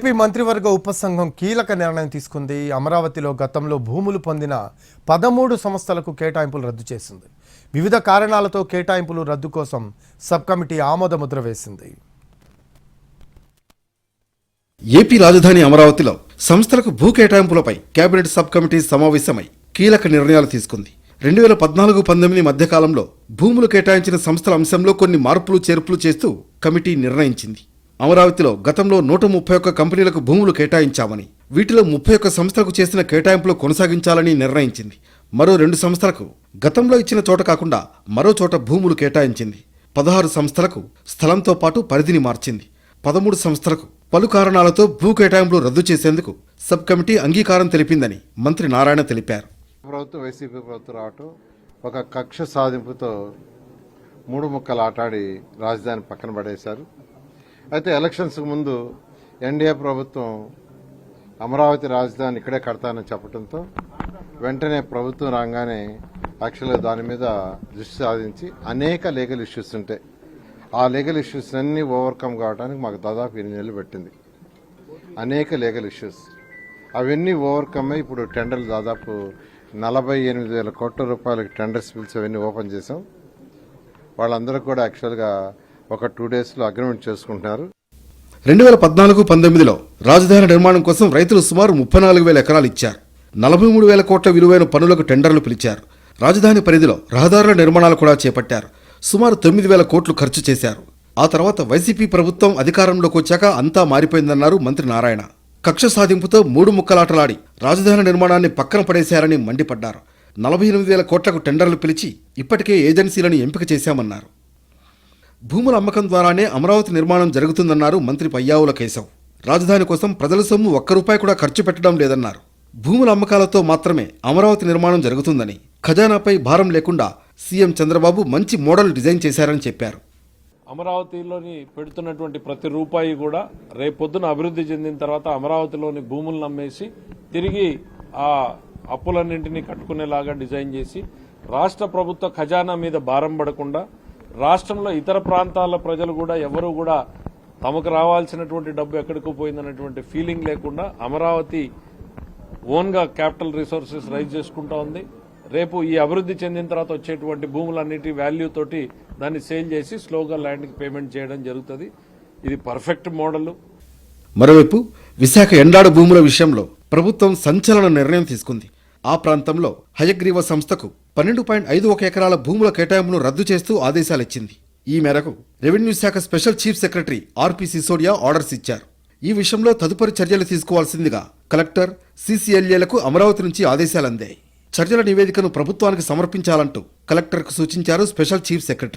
AP మంత్రివర్గ ఉపసంఘం కీలక నిర్ణయం తీసుకుంది. అమరావతిలో గతంలో భూములు పొందిన 13 సంస్థలకు కేటాయింపులు రద్దు చేసింది. వివిధ కారణాలతో కేటాయింపులు రద్దు కోసం సబ్ కమిటీ ఆమోద ముద్ర వేసింది. ఏపీ రాజధాని అమరావతిలో సంస్థలకు భూ కేటాయింపులపై కేబినెట్ సబ్ కమిటీ సమావేశమై కీలక నిర్ణయాలు తీసుకుంది. 2014-19 మధ్యకాలంలో భూములు కేటాయించిన సంస్థల అంశంలో కొన్ని మార్పులు చేర్పులు చేస్తూ కమిటీ నిర్ణయించింది. అమరావతిలో గతంలో 131 కంపెనీలకు భూములు కేటాయించామని, వీటిలో 31 సంస్థలకు చేసిన కేటాయింపులు కొనసాగించాలని నిర్ణయించింది. మరో 2 సంస్థలకు గతంలో ఇచ్చిన చోట కాకుండా మరో చోట భూములు కేటాయించింది. 16 సంస్థలకు స్థలంతో పాటు పరిధిని మార్చింది. 13 సంస్థలకు పలు కారణాలతో భూ కేటాయింపులు రద్దు చేసేందుకు సబ్ కమిటీ అంగీకారం తెలిపిందని మంత్రి నారాయణ తెలిపారు. ప్రభుత్వం వైసీపీ ప్రభుత్వం రావటం ఒక కక్ష సాధింపుతో 3 ముక్కలు ఆటాడి రాజధాని పక్కన పడేశారు. అయితే ఎలక్షన్స్కు ముందు ఎన్డీఏ ప్రభుత్వం అమరావతి రాజధాని ఇక్కడే కడతానని చెప్పడంతో వెంటనే ప్రభుత్వం రాగానే యాక్చువల్గా దాని మీద దృష్టి సాధించి అనేక లీగల్ ఇష్యూస్ ఉంటాయి. ఆ లీగల్ ఇష్యూస్ అన్నీ ఓవర్కమ్ కావడానికి మాకు దాదాపు 8 నెలలు పెట్టింది. అనేక లీగల్ ఇష్యూస్ అవన్నీ ఓవర్కమ్ అయ్యి ఇప్పుడు టెండర్లు దాదాపు 48,000 కోట్ల రూపాయలకి టెండర్స్ పిలిచి అవన్నీ ఓపెన్ చేసాం. వాళ్ళందరూ కూడా యాక్చువల్గా ఒక 2 డేస్లో అగ్రిమెంట్ చేసుకుంటున్నారు. 2014-19లో రాజధాని నిర్మాణం కోసం రైతులు సుమారు 34,000 ఎకరాలు ఇచ్చారు. 43,000 కోట్ల విలువైన పనులకు టెండర్లు పిలిచారు. రాజధాని పరిధిలో రహదారుల నిర్మాణాలు కూడా చేపట్టారు. సుమారు 9,000 కోట్లు ఖర్చు చేశారు. ఆ తర్వాత వైసీపీ ప్రభుత్వం అధికారంలోకి వచ్చాక అంతా మారిపోయిందన్నారు మంత్రి నారాయణ. కక్ష సాధింపుతో 3 ముక్కలాటలాడి రాజధాని నిర్మాణాన్ని పక్కన పడేశారని మండిపడ్డారు. 48,000 కోట్లకు టెండర్లు పిలిచి ఇప్పటికే ఏజెన్సీలను ఎంపిక చేశామన్నారు. భూముల అమ్మకం ద్వారానే అమరావతి నిర్మాణం జరుగుతుందన్నారు మంత్రి పయ్యావుల కేశవ్. రాజధాని కోసం ప్రజల సొమ్ము ₹1 కూడా ఖర్చు పెట్టడం లేదన్నారు. భూముల అమ్మకాలతో మాత్రమే అమరావతి నిర్మాణం జరుగుతుందని, ఖజానాపై భారం లేకుండా సీఎం చంద్రబాబు మంచి మోడల్ డిజైన్ చేశారని చెప్పారు. అమరావతిలోని పెడుతున్నటువంటి ప్రతి రూపాయి కూడా రేపొద్దున అభివృద్ధి చెందిన తర్వాత అమరావతిలోని భూములను అమ్మేసి తిరిగి ఆ అప్పులన్నింటినీ కట్టుకునేలాగా డిజైన్ చేసి రాష్ట్ర ప్రభుత్వ ఖజానా మీద భారం పడకుండా, రాష్ట్రంలో ఇతర ప్రాంతాల ప్రజలు కూడా ఎవరు కూడా తమకు రావాల్సినటువంటి డబ్బు ఎక్కడికి పోయిందన్నటువంటి ఫీలింగ్ లేకుండా అమరావతి ఓన్గా క్యాపిటల్ రిసోర్సెస్ రైజ్ చేసుకుంటా ఉంది. రేపు ఈ అభివృద్ధి చెందిన తర్వాత వచ్చేటువంటి భూములన్నిటి వాల్యూ తోటి దాన్ని సేల్ చేసి స్లోగా ల్యాండ్కి పేమెంట్ చేయడం జరుగుతుంది. ఇది పర్ఫెక్ట్ మోడల్. మరోవైపు విశాఖ ఎండాడు భూముల విషయంలో ప్రభుత్వం సంచలన నిర్ణయం తీసుకుంది. ఆ ప్రాంతంలో హయగ్రీవ సంస్థకు 12.51 ఎకరాల భూముల కేటాయింపును రద్దు చేస్తూ ఆదేశాలిచ్చింది. ఈ మేరకు రెవెన్యూ శాఖ స్పెషల్ చీఫ్ సెక్రటరీ ఆర్పి సిసోడియా ఆర్డర్స్ ఇచ్చారు. ఈ విషయంలో తదుపరి చర్యలు తీసుకోవాల్సిందిగా కలెక్టర్, సీసీఎల్ఏలకు అమరావతి నుంచి ఆదేశాలందాయి. చర్యల నివేదికను ప్రభుత్వానికి సమర్పించాలంటూ కలెక్టర్కు సూచించారు స్పెషల్ చీఫ్ సెక్రటరీ.